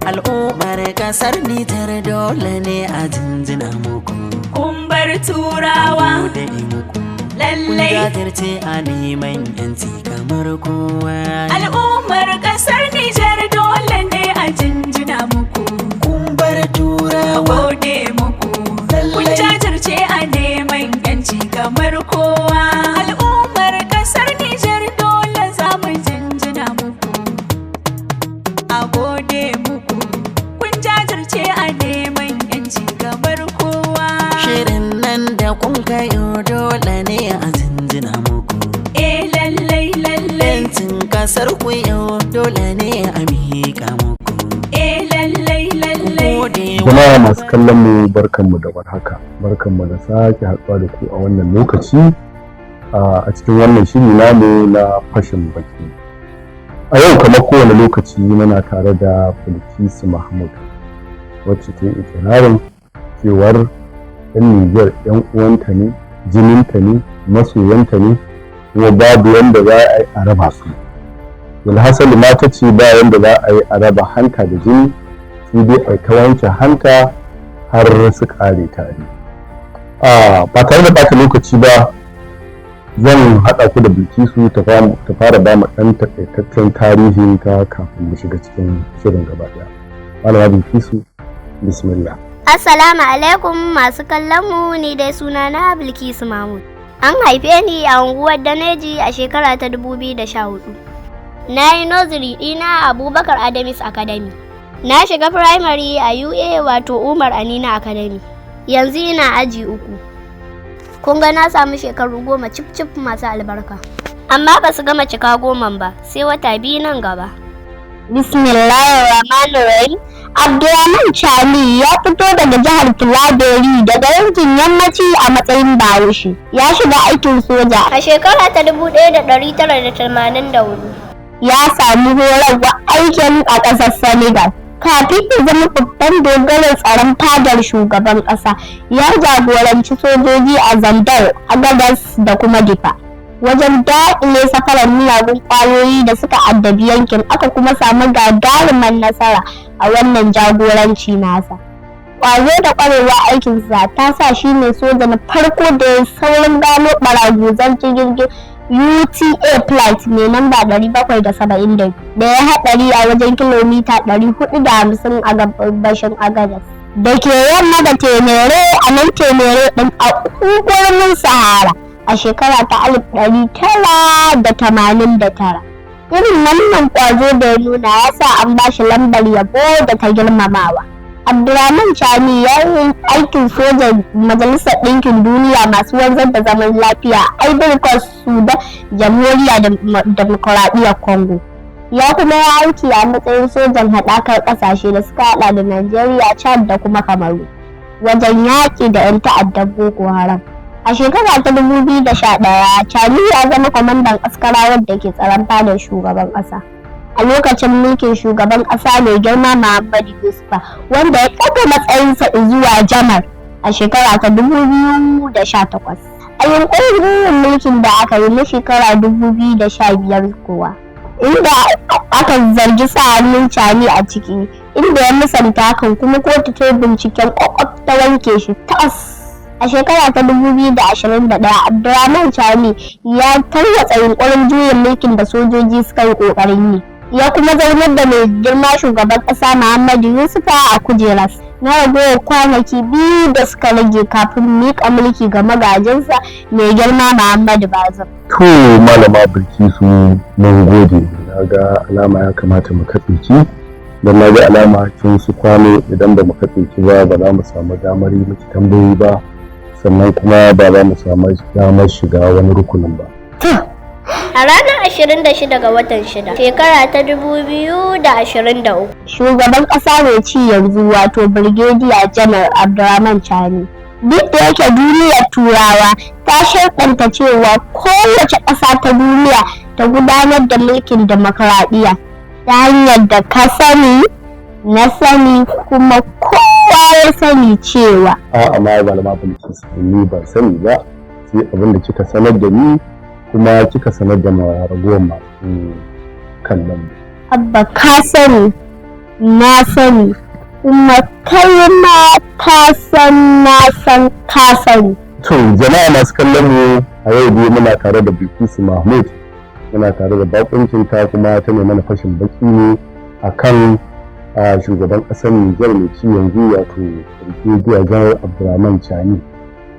Al'ummar kasar Nijar dole ne a jinjina muku. Kun bar turawa Gode muku. lallai. Kun jajirce a neman yanci kamar kowa. Al'ummar kasar Nijar dole ne a jinjina muku. Kun bar turawa Gode muku. Kun jajirce a neman yanci kamar kowa. Al'ummar kasar Nijar dole za mu jinjina muku. A gode muku. Kun jajirce a neman yanci kamar kowa. shirin nan da kun kayo dole ne a jinjina muku. Lallai lallai. Yancin kasar ku yau dole ne a miƙa muku. Lallai lallai. Gode Jama'a masu kallon mu barkanmu da warhaka, barkanmu da sake haɗuwa da ku a wannan lokaci a cikin wannan shiri namu na fashin baki. A yau kamar kowane lokaci muna tare da Bilkisu Mahmud wacce ta yi ikirarin cewar 'yan Nijar 'yan uwanta ne, jininta ne, masoyanta ne, kuma babu yanda za a yi a raba su. Bilhassali ma ta ce ba yanda za a yi a raba hanta da jini, sai dai a ta wanke hanta har su kare tare. Ba tare da ɓata lokaci ba zan haɗa ku da Bilkisu ta fara ba mu ɗan takaitaccen tarihin ta kafin mu shiga cikin shirin gaba ɗaya. Malama Bilkisu, bismillah. Assalamu alaikum masu kallon mu, ni dai sunana Bilkisu Mahmud. An haife ni a unguwar Daneji a shekara ta 2014. Na yi nursery ɗina a Abubakar Adamis Academy. Na shiga primary a UA wato Umar Anina Academy. Yanzu ina aji 3. Kun ga na samu shekaru 10 cif masu albarka. Amma ba su gama cika 10 ba, sai wata 2 nan gaba. Bismillahirrahmanirrahim. Abdulrahman Chani ya fito daga jihar Tulaberi daga yankin yammaci a matsayin Bahaushe. Ya shiga aikin soja a shekara ta 1984. Ya samu horarwa aikin a ƙasar Senegal. Kafin ya zama babban dogaran tsaron fadar shugaban ƙasa, ya jagoranci sojoji a Zandar, Agadas da kuma Difa. Wajen daƙile safarar miyagun ƙwayoyi da suka addabi yankin, aka kuma samu gagarumar nasara a wannan jagoranci nasa. Ƙwazo da ƙwarewa aikinsa ta sa shi ne soja na farko da ya saurin gano ɓaraguzan jirgin UTA flight mai namba 772 da ya haɗari a wajen kilomita 450 a gabashin Agadas. Da ke yamma da Tenere, a nan Tenere ɗin a ƙungurmin Sahara a shekara ta 1989. Irin wannan ƙwazo da ya nuna ya sa an ba shi lambar yabo da ta girmamawa. Abdulrahman Chani ya yi aikin sojan Majalisar Ɗinkin Duniya masu wanzar da zaman lafiya a Ivory Coast, Sudan, Jamhuriyar Demokuraɗiyyar Congo. Ya kuma yi aiki a matsayin sojan haɗakar ƙasashe da suka haɗa da Najeriya, Chad da kuma Kamaru wajen yaƙi da 'yan ta'addar Boko Haram. A shekara ta 2011, Chani ya zama kwamandan askarawan da ke tsaron fadar shugaban ƙasa. A lokacin mulkin shugaban ƙasa mai girma Muhammadu Yusufa, wanda ya ɗaga matsayinsa zuwa janar a shekara ta 2018. A yunƙurin mulkin da aka yi na shekara 2015 kuwa, inda aka zargi sa hannun Chani a ciki, inda ya musanta hakan kuma kotu ta binciken ƙwaƙwaf ta wanke shi tas. A shekara ta 2021, Abdulrahman Chani ya tarwatsa yunƙurin juyin mulkin da sojoji suka yi ƙoƙarin yi. Ya kuma zaunar da mai girma shugaban ƙasa Muhammadu Yusufa a kujeras na ragowar kwanaki 2 da suka rage kafin miƙa mulki ga magajinsa mai girma Muhammadu Bazum. To malama Bilkisu mun gode, na ga alama ya kamata mu katse ki, don na ga alama kin su kwano, idan ba mu katse ki ba za mu samu damar yi miki tambayoyi ba, sannan kuma ba za mu samu damar shiga wani rukunin ba. A ranar 26 ga watan 6, shekara ta 2023, shugaban ƙasa mai ci yanzu wato Brigadier Janar Abdulrahman Chani, duk da yake duniyar Turawa ta sharɗanta cewa kowace ƙasa ta duniya ta gudanar da mulkin dimokuraɗiyya ta hanyar da ka sani, na sani, kuma kowa ya sani cewa. A'a malama Bilkisu, ni ban sani ba, sai abin da kika sanar da ni kuma kika sanar da ragowar masu kallon. Abba ka sani na sani, kuma kai ma ka san na san ka sani. To jama'a masu kallon mu a yau dai muna tare da Bilkisu Mahmud, muna tare da bakuncin ta kuma ta ne mana fashin baki ne akan shugaban ƙasar Nijar mai ci yanzu wato Brigadier General Abdurrahman Chani,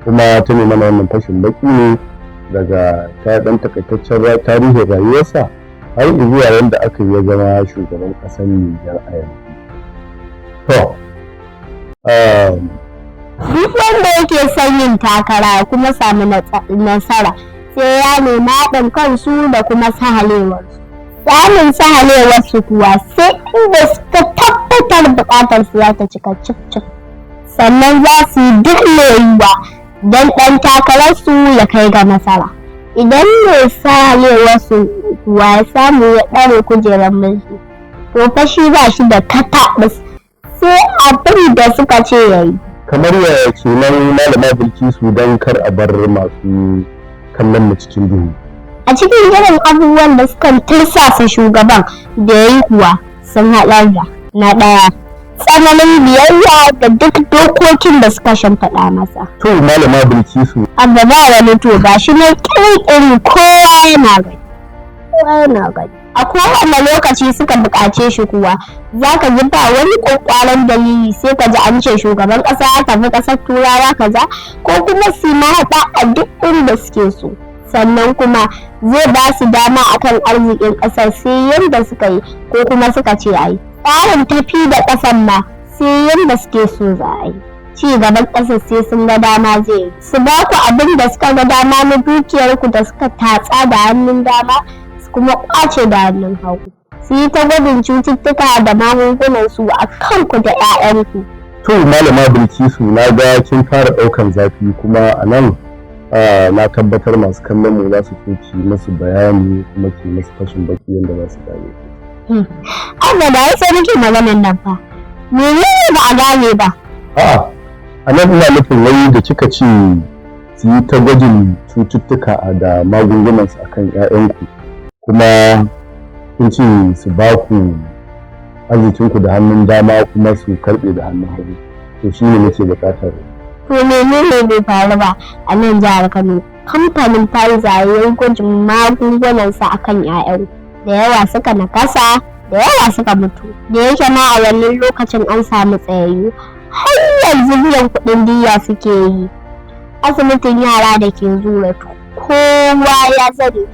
kuma ta ne mana wannan fashin baki ne daga ta dan takaitaccen tarihin rayuwarsa har zuwa yadda aka yi zama shugaban ƙasar Nijar a yanzu. To duk wanda yake son yin takara kuma samu nasara sai ya nemi haɗin kansu da kuma sahalewarsu. Samun sahalewarsu kuwa sai inda suka tabbatar buƙatar su za ta cika cif sannan za su yi duk yiwuwa don ɗan takararsu ya kai ga nasara. Idan mai sahalewarsu kuwa ya samu ya ɗare kujerar mulki to fa shi ba shi da kataɓus sai abin da suka ce ya yi. Kamar ya kenan malama Bilkisu don kar a bar masu kallon mu cikin duhu. A cikin irin abubuwan da suka tursasa shugaban da ya yi kuwa sun haɗar da na ɗaya tsananin biyayya da duk dokokin da suka shimfiɗa masa. To malama Bilkisu. Amma ba wani to ga shi ne ƙirƙiri kowa yana gani. A kowane lokaci suka buƙace shi kuwa za ka ji ba wani ƙwaƙwaran dalili sai ka ji an ce shugaban ƙasa ya tafi ƙasar turawa kaza ko kuma su haɗa a duk inda suke so. Sannan kuma zai ba su dama akan arzikin ƙasar sai yadda suka yi ko kuma suka ce a yi. Tsarin tafi da ƙasar ma sai yadda suke so za a yi. Ci gaban ƙasar sai sun ga dama zai yi. Su ba ku abin da suka ga dama na dukiyarku da suka tatsa da hannun dama kuma kwace da hannun hagu. Su yi ta gwadin cututtuka da magungunan su a kanku da 'ya'yanku. To malama Bilkisu na ga kin fara ɗaukan zafi kuma a nan na tabbatar masu kallon mu za su ki masu bayani kuma ki masu fashin baki yadda za su gane. Amma da ya sai nake maganan nan fa. Menene ba a gane ba? A'a, a nan ina nufin wai da kika ce su yi ta gwajin cututtuka da magungunan su akan 'ya'yanku. Kuma kun ce su ba ku arzikinku da hannun dama kuma su karɓe da hannun hagu, to shi ne nake buƙatar. To menene bai faru ba a nan jihar Kano? Kamfanin Pfizer ya yi gwajin magungunansa akan 'ya'yan da yawa suka nakasa da yawa suka mutu. Da yake ma a wannan lokacin an samu tsayayyu har yanzu biyan kuɗin diyya suke yi. Asibitin yara da ke Zura kowa ya sani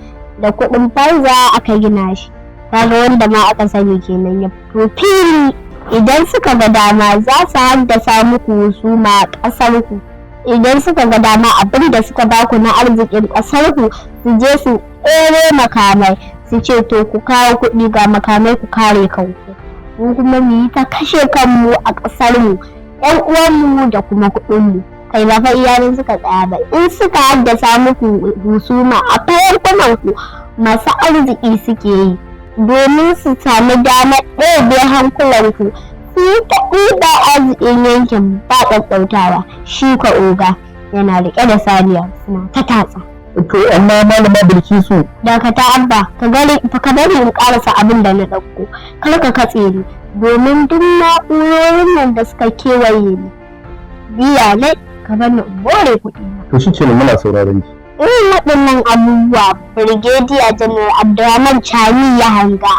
da kuɗin Pfizer aka gina shi. Kaga wanda ma aka sani kenan ya fito fili. Idan suka ga dama za su haddasa muku husuma a ƙasar ku. Idan suka ga dama abin da suka baku na arzikin ƙasar ku su je su tsere makamai su ce to ku kawo kuɗi ga makamai ku kare kanku. Mu kuma mu yi ta kashe kanmu a ƙasar mu, 'yan uwanmu da kuma kuɗin mu. Kai ba fa iyalin suka tsaya ba, in suka haddasa muku husuma a fayarkunan ku masu arziki suke yi domin su sami damar ɗaya hankulanku su yi ta ɗiba arzikin yankin ba ƙaƙƙautawa. Shi ka oga yana riƙe da saniya suna ta tatsa. To amma malama Bilkisu. Dakata Abba ka bari in ƙarasa abin da na ɗauko, kar ka katse ni domin duk na'urorin nan da suka kewaye ni biya ne ka bar ni in bore kuɗi. To shi kenan muna sauraron ki. Irin waɗannan abubuwa Brigadier General Abdurrahman Chani ya hanga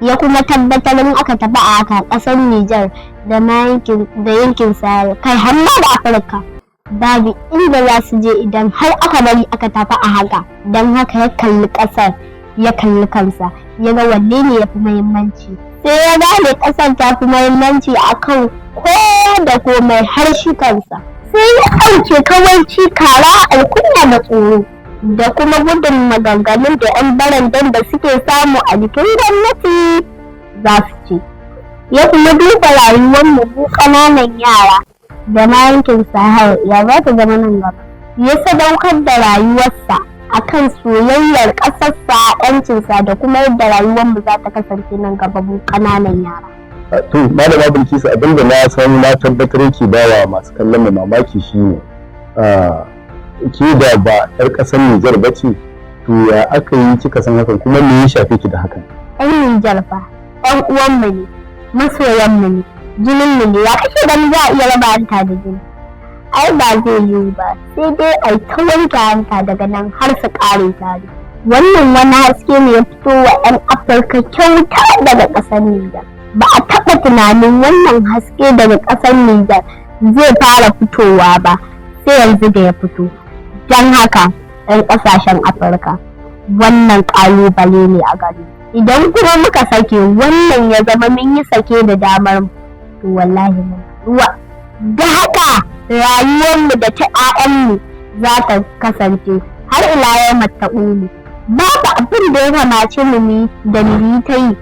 ya kuma tabbatar in aka tafi a haka ƙasar Nijar da yankin Sahel kai har ma da Afirka babu inda za su je idan har aka bari aka tafi a haka. Don haka ya kalli ƙasar ya kalli kansa ya ga wanne ne ya fi muhimmanci, sai ya gane ƙasar ta fi muhimmanci akan kowa da komai har shi kansa. Sai ya ɗauke kawaici, kara, alkunya da tsoro da kuma gudun maganganun da 'yan barandan da suke samu a jikin gwamnati za su ce. Ya kuma duba rayuwar mu ƙananan yara da na yankin Sahel ya za ta zama nan gaba. Ya sadaukar da rayuwarsa akan soyayyar ƙasarsa, 'yancinsa da kuma yadda rayuwar mu za ta kasance nan gaba mu ƙananan yara. To malama Bilkisu abinda na san na tabbatar yake bawa masu kallon mu mamaki shine ke da ba 'yar ƙasar Nijar ba ce, to ya aka yi kika san hakan kuma me ya shafe ki da hakan? 'Yan Nijar fa 'yan uwanmu ne, masoyanmu ne, jininmu ne, ya kake ganin za a iya raba hanta da jini? Ai ba zai yiwu ba, sai dai a ta wanke hanta daga nan har su ƙare tare. Wannan wani haske ne ya fito wa 'yan Afirka kyauta daga ƙasar Nijar. Ba a taɓa tunanin wannan haske daga ƙasar Nijar zai fara fitowa ba, sai yanzu da ya fito. Don haka 'yan ƙasashen Afirka, wannan ƙalubale ne a gare. Idan kuma muka sake wannan ya zama mun yi sake da damar mu, to wallahi mun ruwa. Da haka rayuwarmu da ta 'ya'yanmu za ta kasance har ila yau mattaƙuni. Babu abin da ya kamace mu yi da mu yi ta yi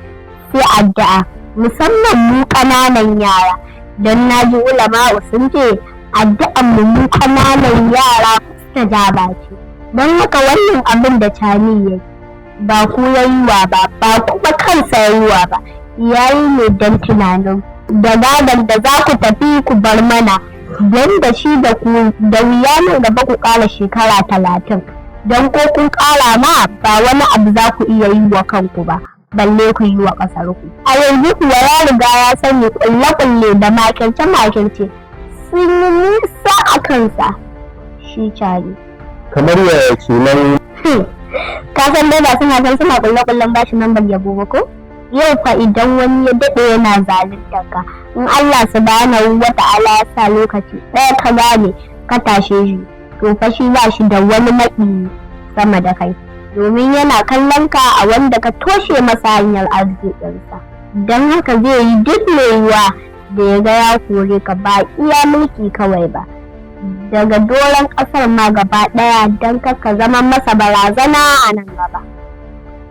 sai addu'a, musamman mu ƙananan yara, don na ji ulama sun ce addu'an mu ƙananan yara ta jaba ce. Don haka wannan abin da Cani ya ba ku yayiwa ba kuma kansa yayiwa ba, yayi ne don tunanin da gadon da za ku tafi ku bar mana, don da shi da ku da wuya nan gaba ku ƙara shekara 30, don ko kun ƙara ma ba wani abu za ku iya yi wa kanku ba, balle ku yi wa ƙasar ku. A yanzu kuwa ya riga ya sani ƙulle-ƙulle da makirce-makirce sun yi nisa a kansa shi Cani. Kamar yaya kenan? Ka san dai ba suna san suna ƙulle-ƙullen bashi nan ban yabo ba ko? Yau fa idan wani ya daɗe yana zaluntar ka, in Allah subhanahu wa ta'ala ya sa lokaci ɗaya ka gane ka tashe shi, to fa shi ba shi da wani maƙi sama da kai, domin yana kallon ka a wanda ka toshe masa hanyar arzikinsa. Don haka zai yi duk mai yiwuwa da ya ga ya kore ka, ba iya mulki kawai ba, daga doron ƙasar ma gaba ɗaya, don ka zama masa barazana a nan gaba.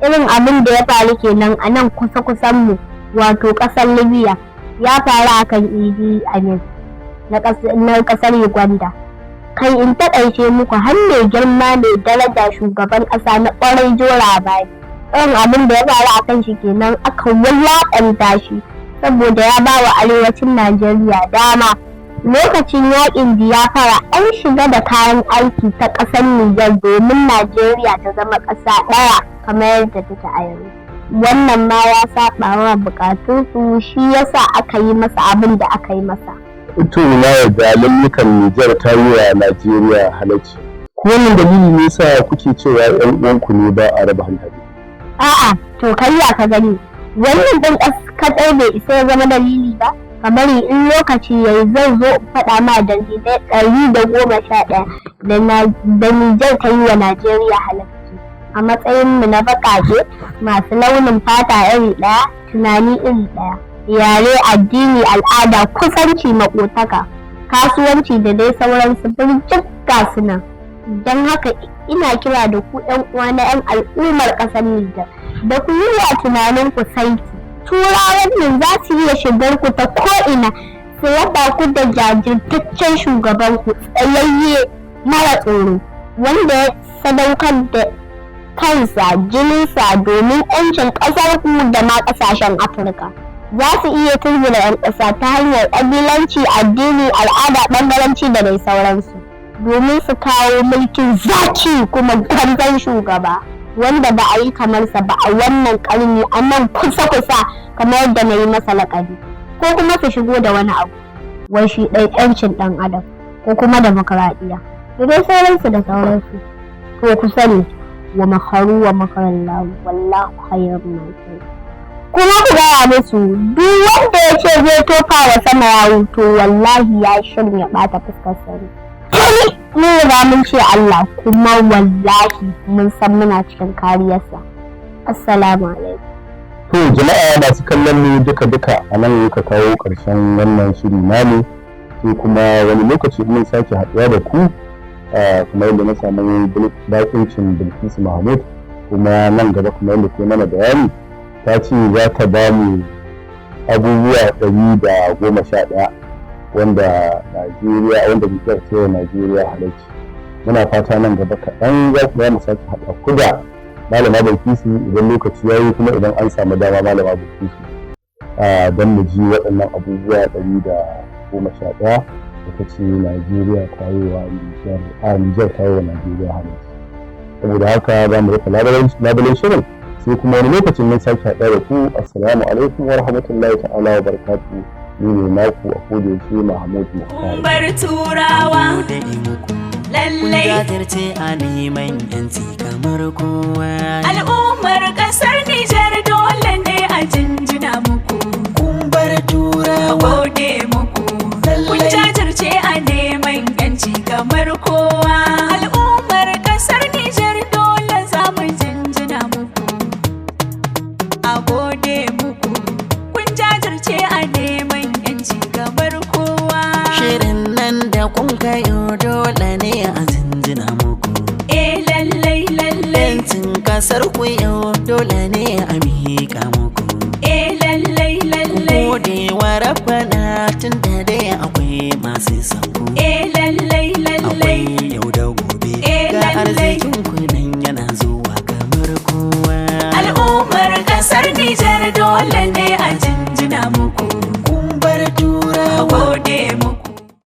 Irin abin da ya faru kenan a nan kusa-kusan mu, wato ƙasar Libya, ya faru akan Idi Amin na ƙasar Uganda. Kai in taƙaice muku har mai girma mai daraja shugaban ƙasa na ƙwarai Jora Bani, irin abin da ya faru akan shi kenan, aka wulaƙanta shi saboda ya ba wa arewacin Najeriya dama. Lokacin yaƙin Biafra an shiga da kayan aiki ta ƙasar Nijar domin Najeriya ta zama ƙasa ɗaya kamar yadda take a yanzu. Wannan ma ya saɓa wa buƙatunsu, shi yasa aka yi masa abin da aka yi masa. To na yarda lallukan Nijar ta yi wa Najeriya halacci. Ko wannan dalili ne yasa kuke cewa 'yan uwanku ne ba a raba hankali? A'a, to kai ya ka gani, wannan ɗin kaɗai bai isa ya zama dalili ba. Kamar in lokaci yayi zan zo faɗa ma dalilai 111 da Nijar ta yi wa Najeriya halacci. A matsayin mu na baƙaƙe masu launin fata iri ɗaya, tunani iri ɗaya, yare, addini, al'ada, kusanci, maƙotaka, kasuwanci da dai sauransu birjik ga su nan. Don haka ina kira da ku 'yan uwa na 'yan al'ummar ƙasar Nijar da ku yi wa tunanin ku saiti. Turawan nan za su iya shigar ku ta ko'ina su raba ku da jajirtaccen shugaban ku tsayayye mara tsoro, wanda ya sadaukar da kansa jininsa domin 'yancin ƙasar ku da ma ƙasashen Afirka. Za su iya tunzura 'yan ƙasa ta hanyar ƙabilanci, addini, al'ada, ɓangaranci da dai sauransu, domin su kawo mulkin zaki kuma gwarzon shugaba wanda ba a yi kamarsa ba a wannan ƙarni a nan kusa-kusa kamar yadda na yi masa laƙabi, ko kuma su shigo da wani abu wai shi ɗai 'yancin ɗan adam ko kuma demokradiyya da dai sauransu da sauransu. To ku sani wa makaru wa makarallahu wallahu khairun nasirin. Kuma ku gaya musu duk wanda ya ce zai tofa wa sama yawo to wallahi ya shirya ɓata fuskar sani. Mu ba mun ce Allah, kuma wallahi mun san muna cikin kariyarsa. Assalamu alaikum. To jama'a masu kallon mu duka a nan muka kawo ƙarshen wannan shiri namu, sai kuma wani lokaci mun sake haɗuwa da ku kuma yadda na samu baƙuncin Bilkisu Mahmud, kuma nan gaba kuma yadda ke mana bayani ta ce za ta ba mu abubuwa 111 wanda Nijar ta yi Najeriya halarci. Muna fata nan gaba kaɗan za ku mu sake haɗa ku da Malama Bilkisu idan lokaci ya yi, kuma idan an samu dama Malama Bilkisu don mu ji waɗannan abubuwa 111 da ta ce Najeriya ta yi wa Nijar ta yi wa Najeriya halarci. Saboda haka za mu rufe labarin shirin sai kuma wani lokacin mun sake haɗa da ku. Assalamu alaikum wa rahmatullahi ta'ala wa barakatuhu. Ni ne naku a kodayaushe Mahmud Mukhtar. bar turawa da muku kun lallai jajirce a neman yanci kamar kowa. al'ummar kasar Nijar dole ne a jinjina muku Kun bar a turawa gode muku kun jajirce a neman yanci kamar kowa al'ummar kasar Nijar dole za mu jinjina muku a gode muku kun jajirce a neman yanci kamar kowa shirin nan da kun kayo dole ne a jinjina muku. lallai Yancin kasar ku yau dole ne a miƙa muku. lallai Gode wa rabbana tun da